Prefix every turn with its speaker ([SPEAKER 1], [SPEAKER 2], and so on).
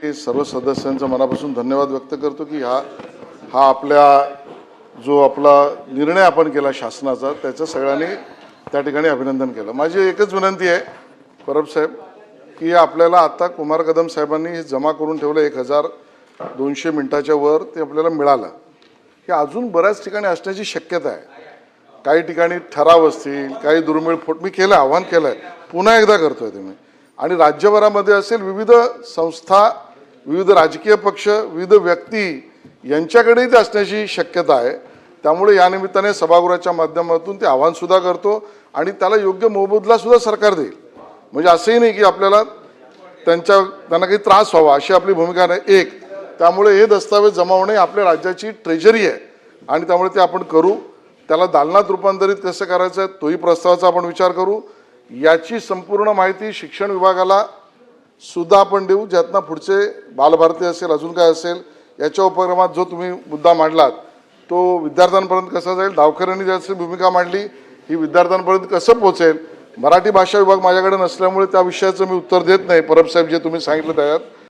[SPEAKER 1] की सर्व सदस्यांचा मनापासून धन्यवाद व्यक्त करतो की हा आपला निर्णय आपण केला शासनाचा, त्याचं सगळ्यांनी त्या ठिकाणी अभिनंदन केलं। माझी एकच विनंती आहे परब साहेब की आपल्याला आता कुमार कदम साहेबांनी हे जमा करून ठेवलं 1200 मिनिटाच्या वर ते आपल्याला मिळालं, की अजून बऱ्याच ठिकाणी असण्याची शक्यता आहे। काही ठिकाणी ठराव असतील, काही दुर्मिळ मी केलं, आव्हान केलं आहे, पुन्हा एकदा करतोय तुम्ही। आणि राज्यभरामध्ये असेल विविध संस्था, विविध राजकीय पक्ष, विविध व्यक्ती यांच्याकडेही ते असण्याची शक्यता आहे। त्यामुळे या निमित्ताने सभागृहाच्या माध्यमातून ते आव्हान सुद्धा करतो आणि त्याला योग्य मोबदला सुद्धा सरकार देईल। म्हणजे असंही नाही की आपल्याला त्यांना काही त्रास व्हावा अशी आपली भूमिका नाही। एक, त्यामुळे हे दस्तावेज जमावणे आपल्या राज्याची ट्रेजरी आहे आणि त्यामुळे ते आपण करू। त्याला दालनात रूपांतरित कसं करायचं आहे तोही प्रस्तावाचा आपण विचार करू। याची संपूर्ण माहिती शिक्षण विभागाला सुद्धा आपण देऊ, ज्यातनं पुढचे बालभारती असेल, अजून काय असेल, याच्या उपक्रमात जो तुम्ही मुद्दा मांडलात तो विद्यार्थ्यांपर्यंत कसा जाईल, गावकऱ्यांनी ज्याची भूमिका मांडली ही विद्यार्थ्यांपर्यंत कसं पोहोचेल। मराठी भाषा विभाग माझ्याकडे नसल्यामुळे त्या विषयाचं मी उत्तर देत नाही, परब साहेब जे तुम्ही सांगितलं त्यात